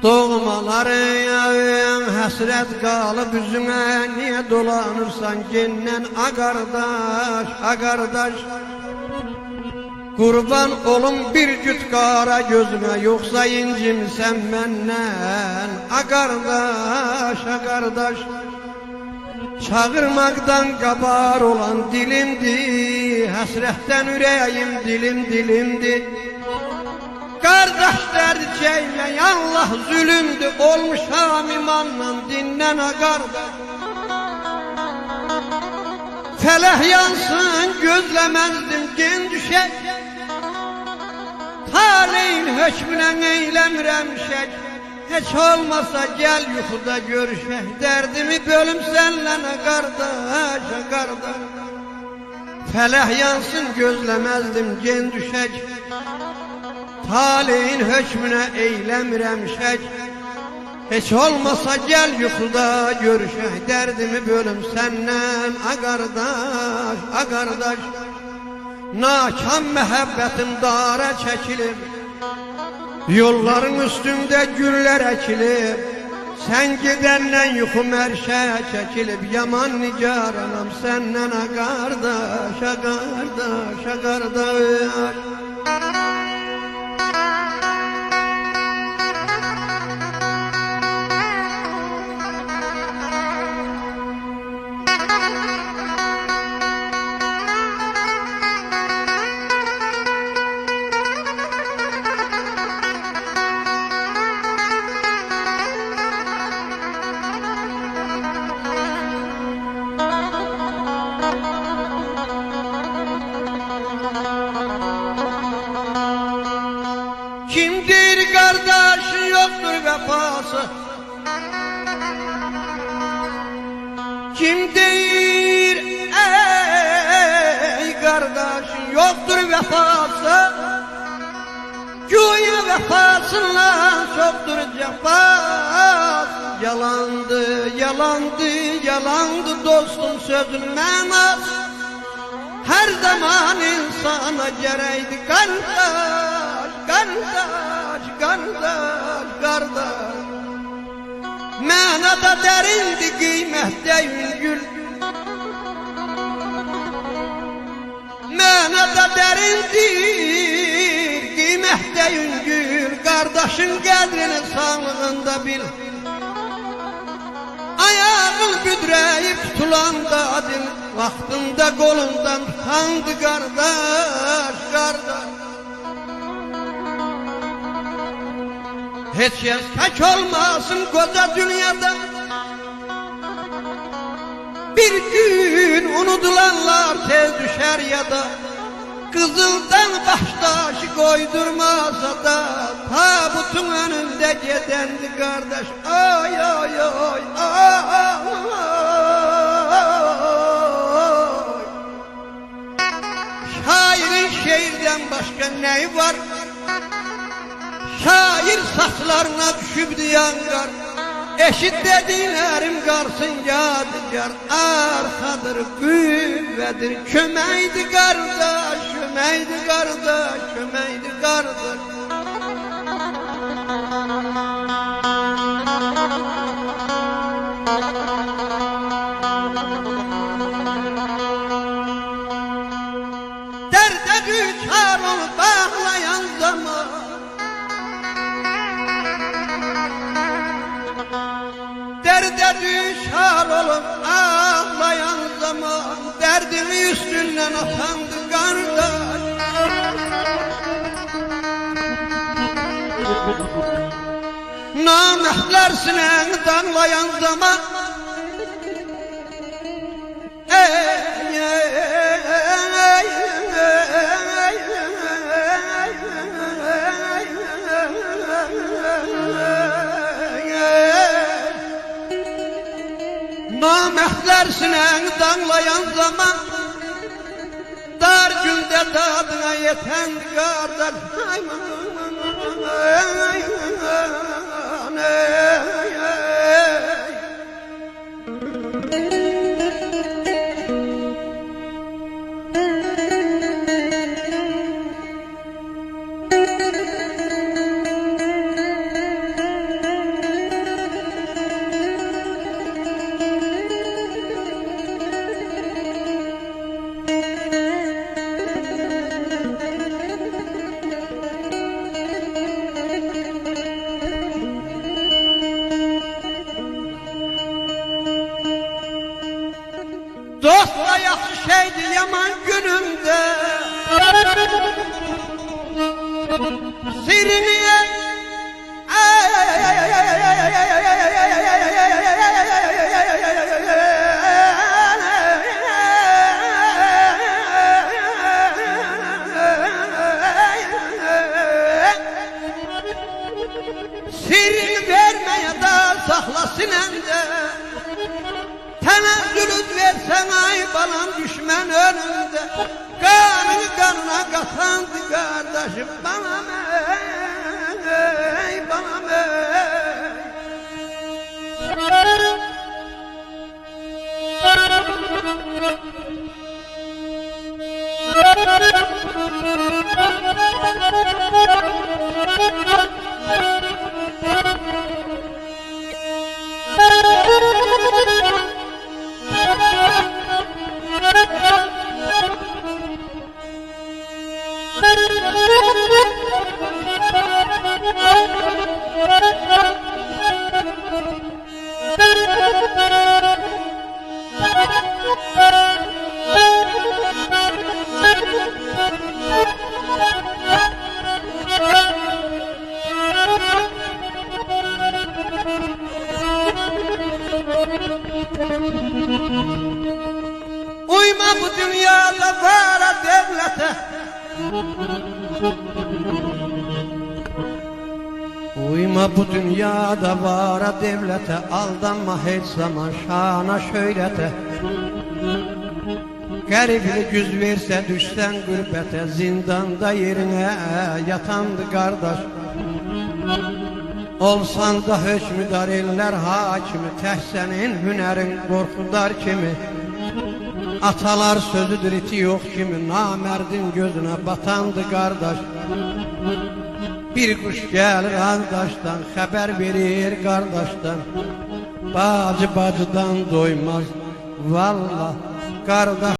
Doğmalarım həsrət qalıb üzümə, niyə dolanırsan gendən a qardaş, a qardaş? Qurban olum bir cüt qara gözümə, yoxsa incimsən məndən a qardaş, a qardaş? Çağırmaqdan qabar olan dilimdir, həsrətdən ürəyim dilimdir. Kardeş derdi çeyle Allah zulümdü, olmuşam imanla dinlen a kardeş. Feleh yansın gözlemezdim gen düşek, taleyin hökmüne eylemirem şek. Hiç olmasa gel yuxuda görüşek, derdimi bölüm senle a kardeş, a kardeş. Feleh yansın gözlemezdim gen düşek, taleyin hökmüne eylemirem şek. Hiç olmasa gel yuxuda görüşek, derdimi bölüm senden a kardeş, a kardeş. Nakam məhəbbətim dara çəkilib, yolların üstünde güller əkilib. Sen gidenden yuxum ərşə çəkilib, yaman nigaranam senden a kardeş, a kardeş, a kardeş. Kimdir kardeşi yoktur vefası, kimdir ey kardeşi yoktur vefası, güya vefasından çoktur cefası. Yalandı, yalandı, yalandı dostum sözün mənası. Her zaman insana gereydi kardeş, kardeş, kardeş, kardeş. Mənada derindi, kıymette yüngül. Mənada derindi, kıymette yüngül. Kardeşin qədrini sağlığında bil. Ayağın büdrəyib tutulanda adil, vaxtında qolundan tutandı kardeş, kardeş. Hiç kes kaç olmasın koca dünyada, bir gün unutulanlar tez düşer ya da, kızıldan baştaşı koydurmasa da, tabutun önünde gidendi kardeş. Ay ay ay ay ay. Şairin şehirden başka neyi var? Şair saçlarına düşüp diyangar, eşit dediğlerim qarsın yadigar. Arxadır, qüvvədir, köməkdir qardaş, köməkdir qardaş, köməkdir qardaş. Dərdə düçar olup bağlayan zaman, derde düşar olup ağlayan zaman, derdini üstünden atandı kardeş. Namehtler sineni danlayan zaman, namehtler sineni danlayan zaman, dar günde tadına yeten kardeş. şeydi yaman günümde. Sirrini sirrini vermeye da saklasın ende. Tenezzülüt versen ay balam düşman önünde. Kanını kanına katandı kardeşim balam ey balam ey. Uyma bu dünyada vara devlete. Uyma bu dünyada vara devlete. Aldanma hiç zaman şana şöylete. Gariblik yüz verse düşsen gürbete. Zindanda yerine yatandı kardeş. Olsan da hükmüdar eller hakimi. Teh senin hünerin korkudar kimi. Atalar sözüdür iti yok kimi. Namerdin gözüne batandı kardeş. Bir kuş gelir kardeşten, haber verir kardeşten. Bacı bacıdan doymaz, vallahi kardeş.